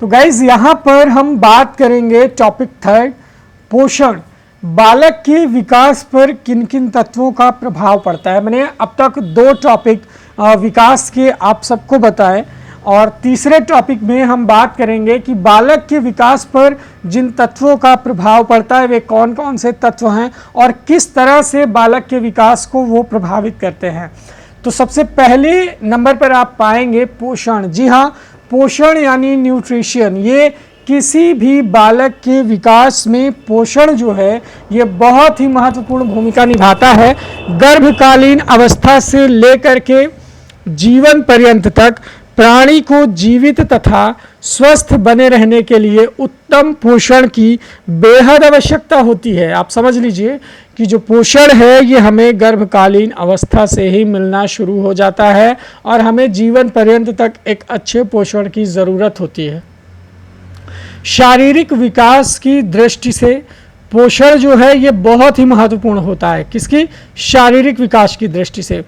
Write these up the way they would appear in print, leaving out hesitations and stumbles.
तो गाइज यहाँ पर हम बात करेंगे टॉपिक थर्ड, पोषण। बालक के विकास पर किन किन तत्वों का प्रभाव पड़ता है। मैंने अब तक दो टॉपिक विकास के आप सबको बताए और तीसरे टॉपिक में हम बात करेंगे कि बालक के विकास पर जिन तत्वों का प्रभाव पड़ता है वे कौन कौन से तत्व हैं और किस तरह से बालक के विकास को वो प्रभावित करते हैं। तो सबसे पहले नंबर पर आप पाएंगे पोषण। जी हाँ, पोषण यानी न्यूट्रिशन। ये किसी भी बालक के विकास में पोषण जो है ये बहुत ही महत्वपूर्ण भूमिका निभाता है। गर्भकालीन अवस्था से लेकर के जीवन पर्यंत तक प्राणी को जीवित तथा स्वस्थ बने रहने के लिए उत्तम पोषण की बेहद आवश्यकता होती है। आप समझ लीजिए कि जो पोषण है ये हमें गर्भकालीन अवस्था से ही मिलना शुरू हो जाता है और हमें जीवन पर्यंत तक एक अच्छे पोषण की ज़रूरत होती है। शारीरिक विकास की दृष्टि से पोषण जो है ये बहुत ही महत्वपूर्ण होता है। किसकी? शारीरिक विकास की दृष्टि से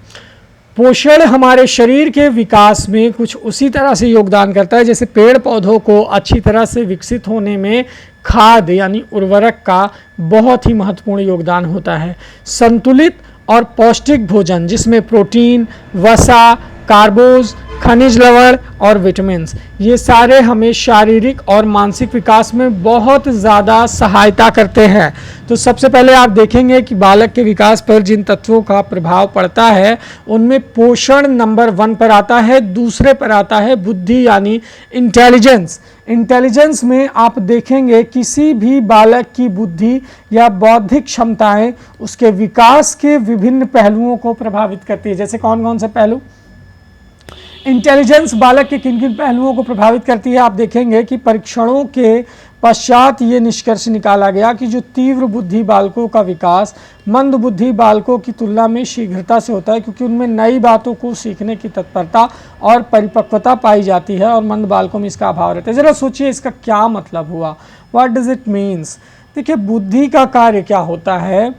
पोषण हमारे शरीर के विकास में कुछ उसी तरह से योगदान करता है जैसे पेड़ पौधों को अच्छी तरह से विकसित होने में खाद यानी उर्वरक का बहुत ही महत्वपूर्ण योगदान होता है। संतुलित और पौष्टिक भोजन जिसमें प्रोटीन, वसा, कार्बोज, खनिज लवण और विटामिन्स ये सारे हमें शारीरिक और मानसिक विकास में बहुत ज़्यादा सहायता करते हैं। तो सबसे पहले आप देखेंगे कि बालक के विकास पर जिन तत्वों का प्रभाव पड़ता है उनमें पोषण नंबर 1 पर आता है। दूसरे पर आता है बुद्धि यानी इंटेलिजेंस। इंटेलिजेंस में आप देखेंगे किसी भी बालक की बुद्धि या बौद्धिक क्षमताएं उसके विकास के विभिन्न पहलुओं को प्रभावित करती है। जैसे कौन कौन से पहलू? इंटेलिजेंस बालक के किन किन पहलुओं को प्रभावित करती है आप देखेंगे कि परीक्षणों के पश्चात ये निष्कर्ष निकाला गया कि जो तीव्र बुद्धि बालकों का विकास मंद बुद्धि बालकों की तुलना में शीघ्रता से होता है, क्योंकि उनमें नई बातों को सीखने की तत्परता और परिपक्वता पाई जाती है और मंद बालकों में इसका अभाव रहता है। ज़रा सोचिए इसका क्या मतलब हुआ, व्हाट डज इट मीन्स। देखिए बुद्धि का कार्य क्या होता है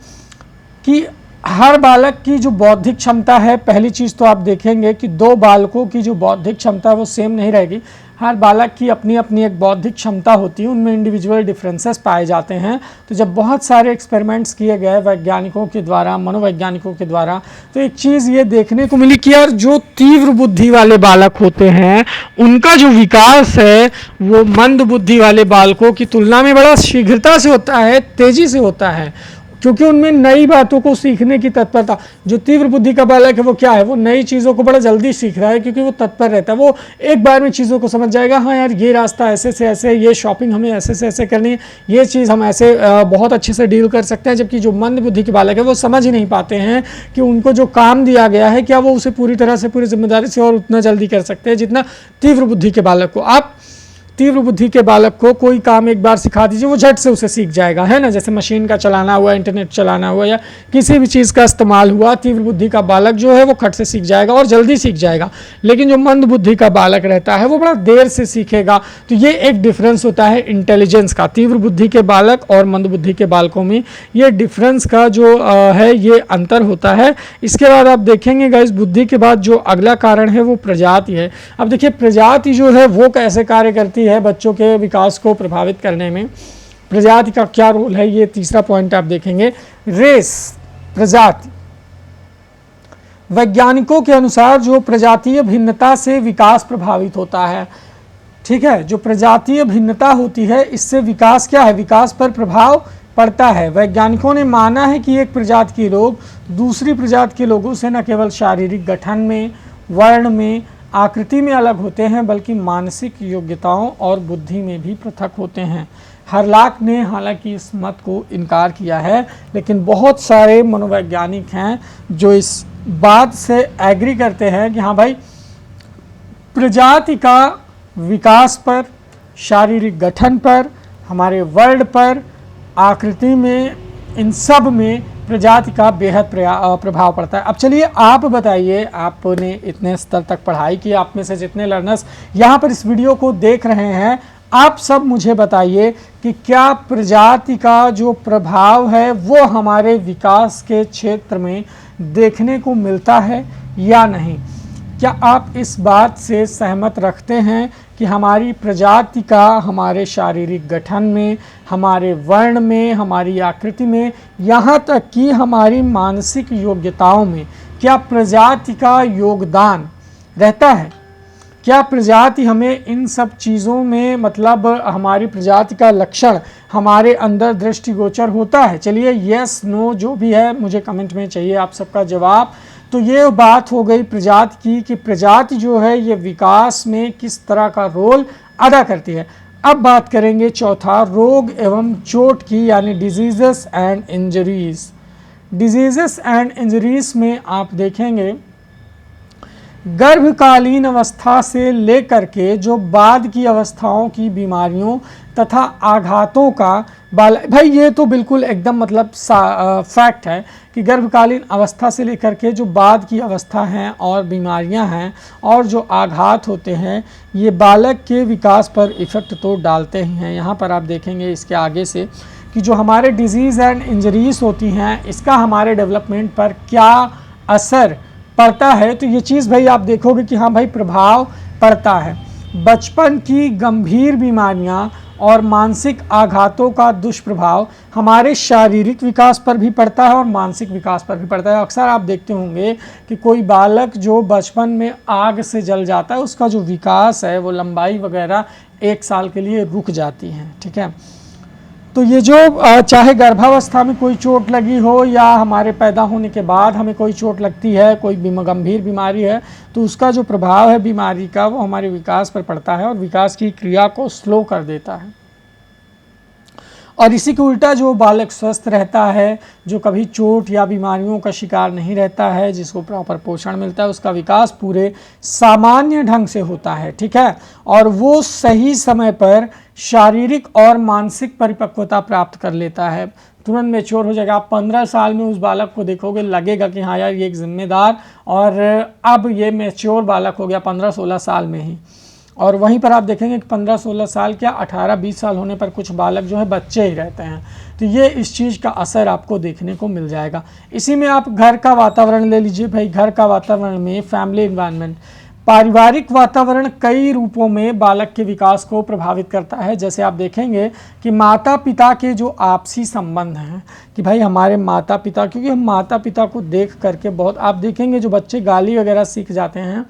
कि हर बालक की जो बौद्धिक क्षमता है, पहली चीज़ तो आप देखेंगे कि दो बालकों की जो बौद्धिक क्षमता है वो सेम नहीं रहेगी। हर बालक की अपनी अपनी एक बौद्धिक क्षमता होती है, उनमें इंडिविजुअल डिफरेंसेस पाए जाते हैं। तो जब बहुत सारे एक्सपेरिमेंट्स किए गए वैज्ञानिकों के द्वारा, मनोवैज्ञानिकों के द्वारा, तो एक चीज़ ये देखने को मिली कि यार जो तीव्र बुद्धि वाले बालक होते हैं उनका जो विकास है वो मंद बुद्धि वाले बालकों की तुलना में बड़ा शीघ्रता से होता है, तेज़ी से होता है, क्योंकि उनमें नई बातों को सीखने की तत्परता। जो तीव्र बुद्धि का बालक है वो क्या है, वो नई चीज़ों को बड़ा जल्दी सीख रहा है क्योंकि वो तत्पर रहता है। वो एक बार में चीज़ों को समझ जाएगा, हाँ यार ये रास्ता ऐसे से ऐसे, ये शॉपिंग हमें ऐसे से ऐसे करनी है, ये चीज़ हम ऐसे बहुत अच्छे से डील कर सकते हैं। जबकि जो मंद बुद्धि के बालक है वो समझ ही नहीं पाते हैं कि उनको जो काम दिया गया है क्या वो उसे पूरी तरह से, पूरी जिम्मेदारी से और उतना जल्दी कर सकते हैं जितना तीव्र बुद्धि के बालक को। आप तीव्र बुद्धि के बालक को कोई काम एक बार सिखा दीजिए, वो झट से उसे सीख जाएगा, है ना। जैसे मशीन का चलाना हुआ, इंटरनेट चलाना हुआ या किसी भी चीज़ का इस्तेमाल हुआ, तीव्र बुद्धि का बालक जो है वो खट से सीख जाएगा और जल्दी सीख जाएगा। लेकिन जो मंद बुद्धि का बालक रहता है वो बड़ा देर से सीखेगा। तो ये एक डिफरेंस होता है इंटेलिजेंस का। तीव्र बुद्धि के बालक और मंद बुद्धि के बालकों में ये डिफरेंस का जो है ये अंतर होता है। इसके बाद आप देखेंगे गाइस, बुद्धि के बाद जो अगला कारण है वो प्रजाति है। अब देखिए प्रजाति जो है वो कैसे कार्य करती है बच्चों के विकास को प्रभावित करने में, प्रजाति का क्या रोल है, ये तीसरा पॉइंट आप देखेंगे। रेस, प्रजाति। वैज्ञानिकों के अनुसार जो प्रजातीय भिन्नता से विकास प्रभावित होता है, ठीक है, जो प्रजातीय भिन्नता होती है इससे विकास क्या है, विकास पर प्रभाव पड़ता है। वैज्ञानिकों ने माना है कि एक प्रजाति के लोग दूसरी प्रजाति के लोगों से न केवल शारीरिक गठन में, वर्ण में, आकृति में अलग होते हैं बल्कि मानसिक योग्यताओं और बुद्धि में भी पृथक होते हैं। हरलाक ने हालांकि इस मत को इनकार किया है, लेकिन बहुत सारे मनोवैज्ञानिक हैं जो इस बात से एग्री करते हैं कि हाँ भाई, प्रजाति का विकास पर, शारीरिक गठन पर, हमारे वर्ण पर, आकृति में, इन सब में प्रजाति का बेहद प्रभाव पड़ता है। अब चलिए आप बताइए, आपने इतने स्तर तक पढ़ाई की, आप में से जितने लर्नर्स यहाँ पर इस वीडियो को देख रहे हैं, आप सब मुझे बताइए कि क्या प्रजाति का जो प्रभाव है वो हमारे विकास के क्षेत्र में देखने को मिलता है या नहीं। क्या आप इस बात से सहमत रखते हैं कि कि हमारी प्रजाति का हमारे शारीरिक गठन में, हमारे वर्ण में, हमारी आकृति में, यहाँ तक कि हमारी मानसिक योग्यताओं में क्या प्रजाति का योगदान रहता है? क्या प्रजाति हमें इन सब चीज़ों में, मतलब हमारी प्रजाति का लक्षण हमारे अंदर दृष्टिगोचर होता है? चलिए यस नो जो भी है मुझे कमेंट में चाहिए आप सबका जवाब। तो ये बात हो गई प्रजाति की कि प्रजाति जो है ये विकास में किस तरह का रोल अदा करती है। अब बात करेंगे चौथा, रोग एवं चोट की, यानी diseases and injuries. Diseases and injuries में आप देखेंगे गर्भकालीन अवस्था से लेकर के जो बाद की अवस्थाओं की बीमारियों तथा आघातों का भाई ये तो बिल्कुल एकदम मतलब फैक्ट है कि गर्भकालीन अवस्था से लेकर के जो बाद की अवस्था हैं और बीमारियां हैं और जो आघात होते हैं ये बालक के विकास पर इफ़ेक्ट तो डालते ही हैं। यहाँ पर आप देखेंगे इसके आगे से कि जो हमारे डिजीज़ एंड इंजरीज होती हैं इसका हमारे डेवलपमेंट पर क्या असर पड़ता है। तो ये चीज़ भाई आप देखोगे कि हाँ भाई प्रभाव पड़ता है। बचपन की गंभीर बीमारियां और मानसिक आघातों का दुष्प्रभाव हमारे शारीरिक विकास पर भी पड़ता है और मानसिक विकास पर भी पड़ता है। अक्सर आप देखते होंगे कि कोई बालक जो बचपन में आग से जल जाता है उसका जो विकास है वो लंबाई वगैरह 1 साल के लिए रुक जाती है, ठीक है। तो ये जो चाहे गर्भावस्था में कोई चोट लगी हो या हमारे पैदा होने के बाद हमें कोई चोट लगती है, कोई गंभीर बीमारी है, तो उसका जो प्रभाव है बीमारी का वो हमारे विकास पर पड़ता है और विकास की क्रिया को स्लो कर देता है। और इसी के उल्टा जो बालक स्वस्थ रहता है, जो कभी चोट या बीमारियों का शिकार नहीं रहता है, जिसको प्रॉपर पोषण मिलता है, उसका विकास पूरे सामान्य ढंग से होता है, ठीक है। और वो सही समय पर शारीरिक और मानसिक परिपक्वता प्राप्त कर लेता है, तुरंत मैच्योर हो जाएगा। आप 15 साल में उस बालक को देखोगे, लगेगा कि हाँ यार ये एक जिम्मेदार और अब ये मैच्योर बालक हो गया 15-16 साल में ही। और वहीं पर आप देखेंगे कि 15-16 साल क्या 18-20 साल होने पर कुछ बालक जो है बच्चे ही रहते हैं। तो ये इस चीज़ का असर आपको देखने को मिल जाएगा। इसी में आप घर का वातावरण ले लीजिए भाई। घर का वातावरण में फैमिली एनवायरनमेंट, पारिवारिक वातावरण कई रूपों में बालक के विकास को प्रभावित करता है। जैसे आप देखेंगे कि माता पिता के जो आपसी संबंध हैं कि भाई हमारे माता पिता, क्योंकि हम माता पिता को देख करके बहुत, आप देखेंगे जो बच्चे गाली वगैरह सीख जाते हैं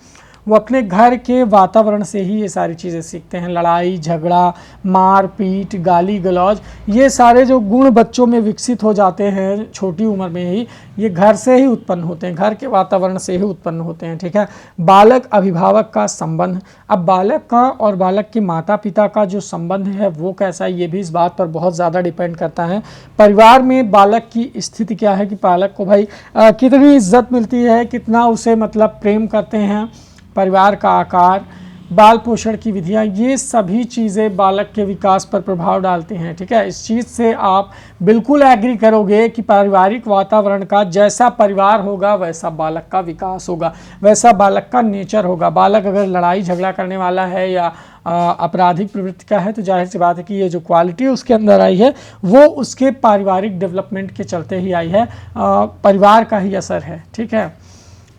वो अपने घर के वातावरण से ही ये सारी चीज़ें सीखते हैं। लड़ाई झगड़ा, मार पीट, गाली गलौज, ये सारे जो गुण बच्चों में विकसित हो जाते हैं छोटी उम्र में ही, ये घर से ही उत्पन्न होते हैं, घर के वातावरण से ही उत्पन्न होते हैं, ठीक है। बालक अभिभावक का संबंध, अब बालक का और बालक के माता पिता का जो संबंध है वो कैसा है, ये भी इस बात पर बहुत ज़्यादा डिपेंड करता है। परिवार में बालक की स्थिति क्या है कि बालक को भाई कितनी इज्जत मिलती है, कितना उसे मतलब प्रेम करते हैं, परिवार का आकार, बाल पोषण की विधियाँ, ये सभी चीज़ें बालक के विकास पर प्रभाव डालती हैं, ठीक है। इस चीज़ से आप बिल्कुल एग्री करोगे कि पारिवारिक वातावरण का जैसा परिवार होगा वैसा बालक का विकास होगा, वैसा बालक का नेचर होगा। बालक अगर लड़ाई झगड़ा करने वाला है या आपराधिक प्रवृत्ति का है तो जाहिर सी बात है कि ये जो क्वालिटी उसके अंदर आई है वो उसके पारिवारिक डेवलपमेंट के चलते ही आई है, परिवार का ही असर है, ठीक है।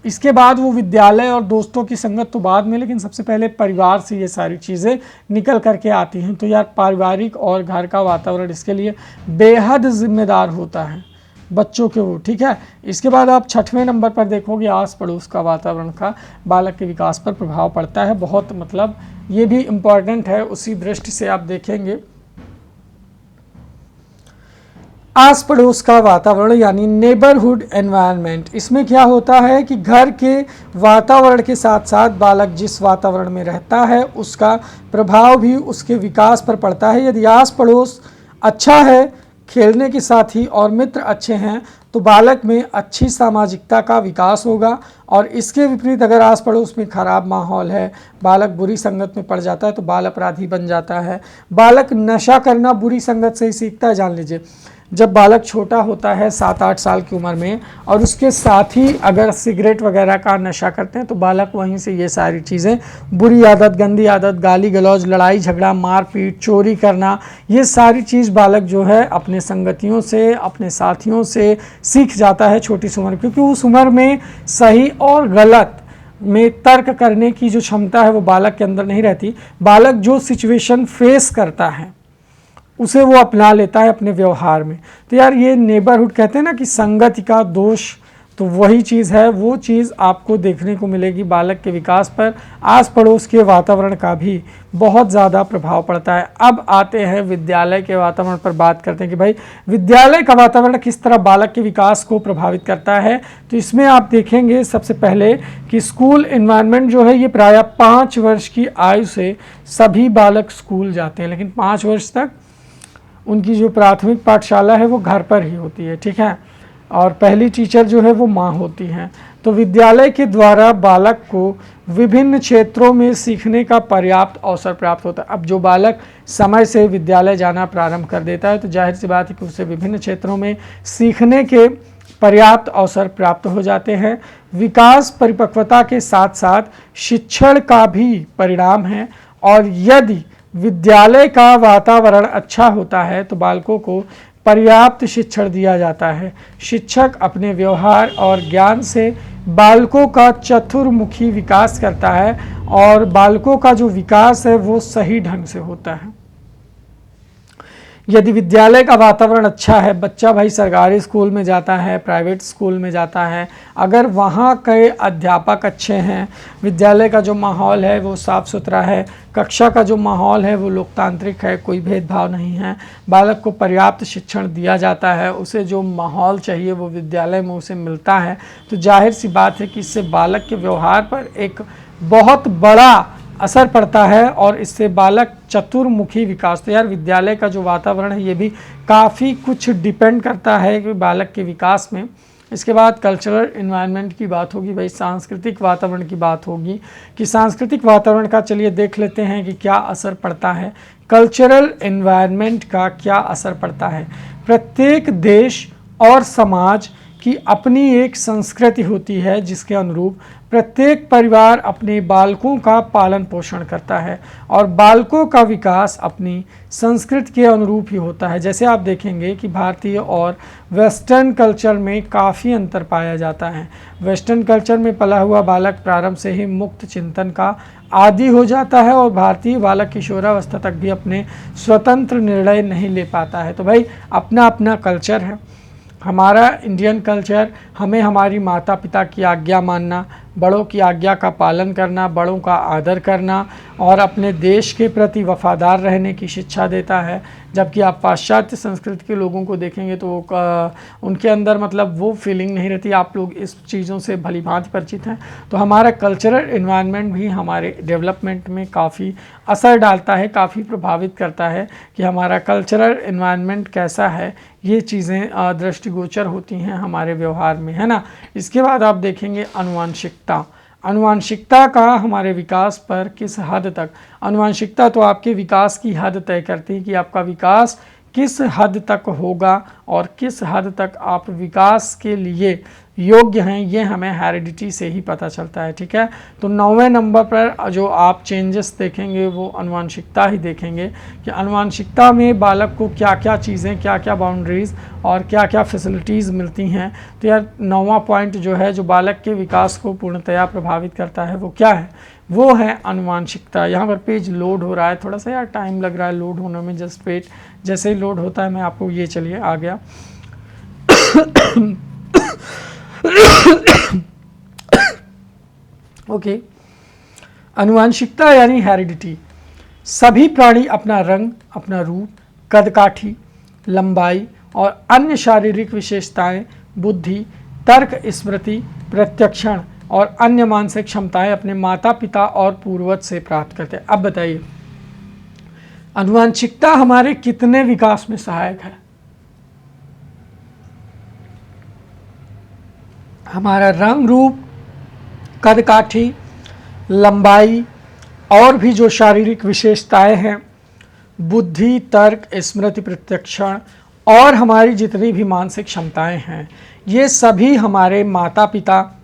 इसके बाद वो विद्यालय और दोस्तों की संगत तो बाद में, लेकिन सबसे पहले परिवार से ये सारी चीज़ें निकल करके आती हैं। तो यार पारिवारिक और घर का वातावरण इसके लिए बेहद जिम्मेदार होता है बच्चों के वो, ठीक है। इसके बाद आप 6वें नंबर पर देखोगे आस पड़ोस का वातावरण का बालक के विकास पर प्रभाव पड़ता है। बहुत मतलब ये भी इम्पॉर्टेंट है, उसी दृष्टि से आप देखेंगे आस पड़ोस का वातावरण यानी नेबरहुड एनवायरनमेंट। इसमें क्या होता है कि घर के वातावरण के साथ साथ बालक जिस वातावरण में रहता है उसका प्रभाव भी उसके विकास पर पड़ता है। यदि आस पड़ोस अच्छा है, खेलने के साथी और मित्र अच्छे हैं तो बालक में अच्छी सामाजिकता का विकास होगा। और इसके विपरीत अगर आस पड़ोस में खराब माहौल है, बालक बुरी संगत में पड़ जाता है तो बाल अपराधी बन जाता है। बालक नशा करना बुरी संगत से ही सीखता है। जान लीजिए जब बालक छोटा होता है 7-8 साल की उम्र में और उसके साथी अगर सिगरेट वगैरह का नशा करते हैं तो बालक वहीं से ये सारी चीज़ें, बुरी आदत, गंदी आदत, गाली गलौज, लड़ाई झगड़ा, मारपीट, चोरी करना, ये सारी चीज़ बालक जो है अपने संगतियों से, अपने साथियों से सीख जाता है छोटी सी उम्र, क्योंकि उस उम्र में सही और गलत में तर्क करने की जो क्षमता है वो बालक के अंदर नहीं रहती। बालक जो सिचुएशन फेस करता है उसे वो अपना लेता है अपने व्यवहार में। तो यार ये नेबरहुड कहते हैं ना कि संगति का दोष, तो वही चीज़ है, वो चीज़ आपको देखने को मिलेगी बालक के विकास पर। आस पड़ोस के वातावरण का भी बहुत ज़्यादा प्रभाव पड़ता है। अब आते हैं विद्यालय के वातावरण पर, बात करते हैं कि भाई विद्यालय का वातावरण किस तरह बालक के विकास को प्रभावित करता है। तो इसमें आप देखेंगे सबसे पहले कि स्कूल इन्वायरमेंट जो है ये प्रायः 5 वर्ष की आयु से सभी बालक स्कूल जाते हैं, लेकिन 5 वर्ष तक उनकी जो प्राथमिक पाठशाला है वो घर पर ही होती है, ठीक है। और पहली टीचर जो है वो माँ होती हैं। तो विद्यालय के द्वारा बालक को विभिन्न क्षेत्रों में सीखने का पर्याप्त अवसर प्राप्त होता है। अब जो बालक समय से विद्यालय जाना प्रारंभ कर देता है तो जाहिर सी बात है कि उसे विभिन्न क्षेत्रों में सीखने के पर्याप्त अवसर प्राप्त हो जाते हैं। विकास परिपक्वता के साथ साथ शिक्षण का भी परिणाम है, और यदि विद्यालय का वातावरण अच्छा होता है तो बालकों को पर्याप्त शिक्षण दिया जाता है। शिक्षक अपने व्यवहार और ज्ञान से बालकों का चतुर्मुखी विकास करता है, और बालकों का जो विकास है वो सही ढंग से होता है। यदि विद्यालय का वातावरण अच्छा है, बच्चा भाई सरकारी स्कूल में जाता है, प्राइवेट स्कूल में जाता है, अगर वहाँ के अध्यापक अच्छे हैं, विद्यालय का जो माहौल है वो साफ़ सुथरा है, कक्षा का जो माहौल है वो लोकतांत्रिक है, कोई भेदभाव नहीं है, बालक को पर्याप्त शिक्षण दिया जाता है, उसे जो माहौल चाहिए वो विद्यालय में उसे मिलता है, तो जाहिर सी बात है कि इससे बालक के व्यवहार पर एक बहुत बड़ा असर पड़ता है, और इससे बालक चतुर्मुखी विकास। तो यार विद्यालय का जो वातावरण है ये भी काफ़ी कुछ डिपेंड करता है कि बालक के विकास में। इसके बाद कल्चरल इन्वायरमेंट की बात होगी, भाई सांस्कृतिक वातावरण की बात होगी कि सांस्कृतिक वातावरण का चलिए देख लेते हैं कि क्या असर पड़ता है। कल्चरल इन्वायरमेंट का क्या असर पड़ता है। प्रत्येक देश और समाज की अपनी एक संस्कृति होती है, जिसके अनुरूप प्रत्येक परिवार अपने बालकों का पालन पोषण करता है, और बालकों का विकास अपनी संस्कृति के अनुरूप ही होता है। जैसे आप देखेंगे कि भारतीय और वेस्टर्न कल्चर में काफ़ी अंतर पाया जाता है। वेस्टर्न कल्चर में पला हुआ बालक प्रारंभ से ही मुक्त चिंतन का आदी हो जाता है, और भारतीय बालक किशोरावस्था तक भी अपने स्वतंत्र निर्णय नहीं ले पाता है। तो भाई अपना अपना कल्चर है। हमारा इंडियन कल्चर हमें हमारी माता पिता की आज्ञा मानना, बड़ों की आज्ञा का पालन करना, बड़ों का आदर करना और अपने देश के प्रति वफादार रहने की शिक्षा देता है। जबकि आप पाश्चात्य संस्कृति के लोगों को देखेंगे तो उनके अंदर मतलब वो फीलिंग नहीं रहती। आप लोग इस चीज़ों से भली भांति परिचित हैं। तो हमारा कल्चरल इन्वायरमेंट भी हमारे डेवलपमेंट में काफ़ी असर डालता है, काफ़ी प्रभावित करता है कि हमारा कल्चरल इन्वायरमेंट कैसा है। ये चीज़ें दृष्टिगोचर होती हैं हमारे व्यवहार में, है ना। इसके बाद आप देखेंगे अनुवांशिकता। अनुवांशिकता का हमारे विकास पर किस हद तक, अनुवांशिकता तो आपके विकास की हद तय करती है कि आपका विकास किस हद तक होगा और किस हद तक आप विकास के लिए योग्य हैं, ये हमें हेरिडिटी से ही पता चलता है, ठीक है। तो 9वें नंबर पर जो आप चेंजेस देखेंगे वो अनुवांशिकता ही देखेंगे कि अनुवांशिकता में बालक को क्या क्या चीज़ें, क्या क्या बाउंड्रीज़ और क्या क्या फैसिलिटीज़ मिलती हैं। तो यार 9वां पॉइंट जो है जो बालक के विकास को पूर्णतया प्रभावित करता है वो क्या है, वो है अनुवांशिकता। यहाँ पर पेज लोड हो रहा है, थोड़ा सा यार टाइम लग रहा है लोड होने में। जस्ट पेज जैसे ही लोड होता है मैं आपको ये चलिए आ गया। ओके, अनुवांशिकता यानी हेरिडिटी। सभी प्राणी अपना रंग, अपना रूप, कदकाठी, लंबाई और अन्य शारीरिक विशेषताएं, बुद्धि, तर्क, स्मृति, प्रत्यक्षण और अन्य मानसिक क्षमताएं अपने माता पिता और पूर्वज से प्राप्त करते हैं। अब बताइए अनुवांशिकता हमारे कितने विकास में सहायक है। हमारा रंग रूप, कदकाठी, लंबाई और भी जो शारीरिक विशेषताएं हैं, बुद्धि, तर्क, स्मृति, प्रत्यक्षण और हमारी जितनी भी मानसिक क्षमताएं हैं, ये सभी हमारे माता पिता,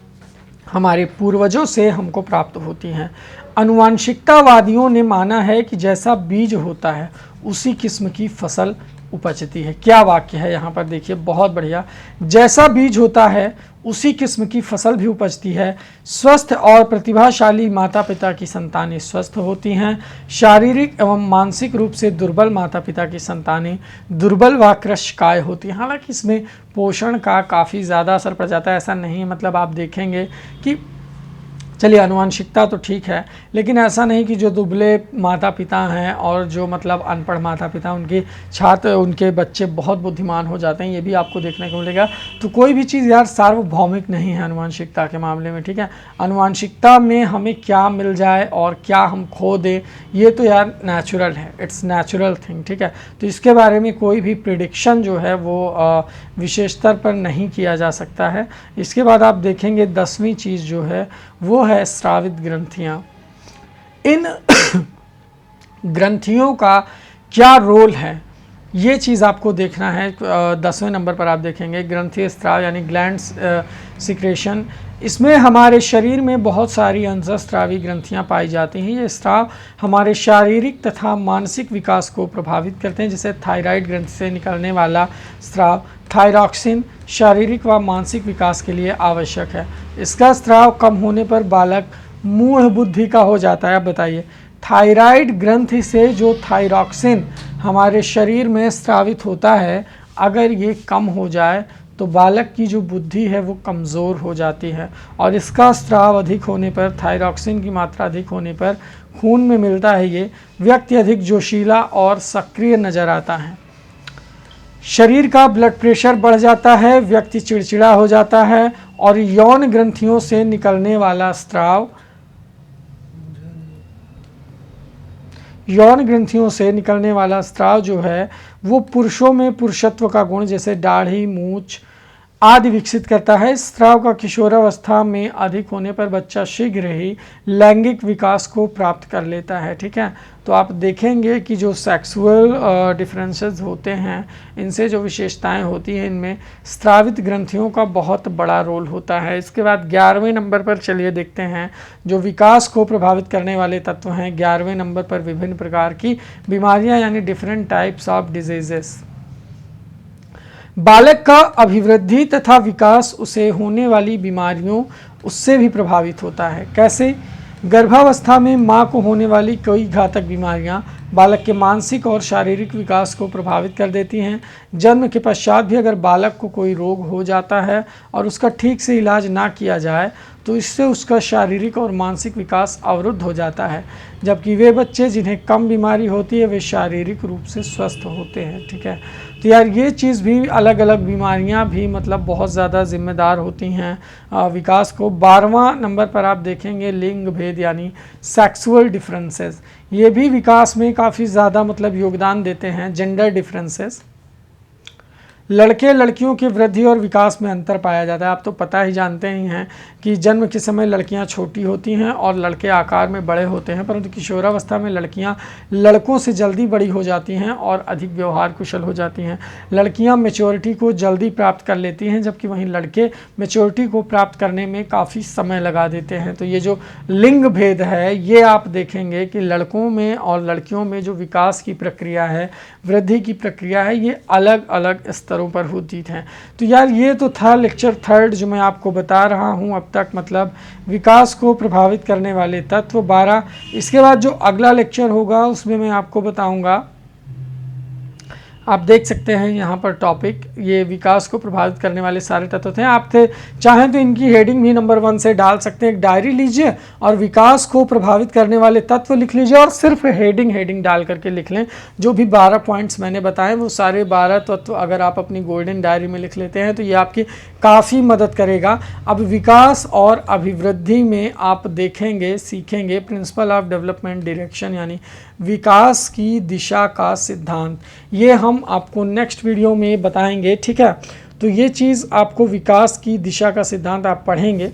हमारे पूर्वजों से हमको प्राप्त होती हैं। अनुवांशिकतावादियों ने माना है कि जैसा बीज होता है उसी किस्म की फसल उपजती है। क्या वाक्य है यहाँ पर देखिए, बहुत बढ़िया। जैसा बीज होता है उसी किस्म की फसल भी उपजती है। स्वस्थ और प्रतिभाशाली माता पिता की संतानें स्वस्थ होती हैं। शारीरिक एवं मानसिक रूप से दुर्बल माता पिता की संतानें दुर्बल व कृशकाय होती हैं। हालांकि इसमें पोषण का काफ़ी ज़्यादा असर पड़ जाता है, ऐसा नहीं है, मतलब आप देखेंगे कि चलिए आनुवंशिकता तो ठीक है, लेकिन ऐसा नहीं कि जो दुबले माता पिता हैं और जो मतलब अनपढ़ माता पिता उनके बच्चे बहुत बुद्धिमान हो जाते हैं, ये भी आपको देखने को मिलेगा। तो कोई भी चीज़ यार सार्वभौमिक नहीं है आनुवंशिकता के मामले में, ठीक है। आनुवंशिकता में हमें क्या मिल जाए और क्या हम खो दें, ये तो यार नेचुरल है, इट्स नेचुरल थिंग, ठीक है। तो इसके बारे में कोई भी प्रिडिक्शन जो है वो विशेष स्तर पर नहीं किया जा सकता है। इसके बाद आप देखेंगे 10वीं चीज़ जो है वो है स्रावित ग्रंथियाँ। इन ग्रंथियों का क्या रोल है, ये चीज़ आपको देखना है। 10वें नंबर पर आप देखेंगे ग्रंथीय स्राव यानी ग्लैंड्स सिक्रेशन। इसमें हमारे शरीर में बहुत सारी अंतःस्रावी ग्रंथियां पाई जाती हैं। ये स्राव हमारे शारीरिक तथा मानसिक विकास को प्रभावित करते हैं। जैसे थायराइड ग्रंथि से निकलने वाला स्राव थायरॉक्सिन शारीरिक व मानसिक विकास के लिए आवश्यक है। इसका स्राव कम होने पर बालक मूढ़ बुद्धि का हो जाता है। अब बताइए, थायराइड ग्रंथि से जो थायरॉक्सिन हमारे शरीर में स्रावित होता है, अगर ये कम हो जाए तो बालक की जो बुद्धि है वो कमज़ोर हो जाती है। और इसका स्राव अधिक होने पर, थायरॉक्सिन की मात्रा अधिक होने पर खून में मिलता है, ये व्यक्ति अधिक जोशीला और सक्रिय नज़र आता है। शरीर का ब्लड प्रेशर बढ़ जाता है, व्यक्ति चिड़चिड़ा हो जाता है और यौन ग्रंथियों से निकलने वाला स्राव जो है वो पुरुषों में पुरुषत्व का गुण जैसे दाढ़ी, मूछ आदि विकसित करता है। इस स्राव का किशोरावस्था में अधिक होने पर बच्चा शीघ्र ही लैंगिक विकास को प्राप्त कर लेता है, ठीक है। तो आप देखेंगे कि जो सेक्सुअल डिफरेंसेस होते हैं, इनसे जो विशेषताएं होती हैं, इनमें स्रावित ग्रंथियों का बहुत बड़ा रोल होता है। इसके बाद 11वें नंबर पर चलिए देखते हैं जो विकास को प्रभावित करने वाले तत्व हैं। 11वें नंबर पर विभिन्न प्रकार की बीमारियां यानी डिफरेंट टाइप्स ऑफ डिजीजेस। बालक का अभिवृद्धि तथा विकास उसे होने वाली बीमारियों उससे भी प्रभावित होता है। कैसे? गर्भावस्था में मां को होने वाली कई घातक बीमारियां बालक के मानसिक और शारीरिक विकास को प्रभावित कर देती हैं। जन्म के पश्चात भी अगर बालक को कोई रोग हो जाता है और उसका ठीक से इलाज ना किया जाए तो इससे उसका शारीरिक और मानसिक विकास अवरुद्ध हो जाता है। जबकि वे बच्चे जिन्हें कम बीमारी होती है वे शारीरिक रूप से स्वस्थ होते हैं, ठीक है। तो यार ये चीज़ भी, अलग अलग बीमारियां भी मतलब बहुत ज़्यादा जिम्मेदार होती हैं विकास को। 12वां नंबर पर आप देखेंगे लिंग भेद यानी सेक्सुअल डिफरेंसेस। ये भी विकास में काफ़ी ज़्यादा मतलब योगदान देते हैं। जेंडर डिफरेंसेस, लड़के लड़कियों की वृद्धि और विकास में अंतर पाया जाता है। आप तो पता ही जानते ही हैं कि जन्म के समय लड़कियां छोटी होती हैं और लड़के आकार में बड़े होते हैं, परंतु किशोरावस्था में लड़कियां लड़कों से जल्दी बड़ी हो जाती हैं और अधिक व्यवहार कुशल हो जाती हैं। लड़कियां मैच्योरिटी को जल्दी प्राप्त कर लेती हैं, जबकि वहीं लड़के मैच्योरिटी को प्राप्त करने में काफ़ी समय लगा देते हैं। तो ये जो लिंग भेद है, ये आप देखेंगे कि लड़कों में और लड़कियों में जो विकास की प्रक्रिया है, वृद्धि की प्रक्रिया है, ये अलग अलग स्तरों पर होती है। तो यार ये तो था लेक्चर 3 जो मैं आपको बता रहा हूँ अब तक, मतलब विकास को प्रभावित करने वाले तत्व 12। इसके बाद जो अगला लेक्चर होगा उसमें मैं आपको बताऊंगा, आप देख सकते हैं यहाँ पर टॉपिक, ये विकास को प्रभावित करने वाले सारे तत्व थे। आप चाहें तो इनकी हेडिंग भी नंबर 1 से डाल सकते हैं। एक डायरी लीजिए और विकास को प्रभावित करने वाले तत्व लिख लीजिए और सिर्फ हेडिंग डाल करके लिख लें। जो भी 12 पॉइंट्स मैंने बताए वो सारे 12 तत्व अगर आप अपनी गोल्डन डायरी में लिख लेते हैं तो ये आपकी काफ़ी मदद करेगा। अब विकास और अभिवृद्धि में आप देखेंगे, सीखेंगे प्रिंसिपल ऑफ डेवलपमेंट डायरेक्शन यानी विकास की दिशा का सिद्धांत। ये हम आपको नेक्स्ट वीडियो में बताएंगे, ठीक है। तो ये चीज़ आपको विकास की दिशा का सिद्धांत आप पढ़ेंगे।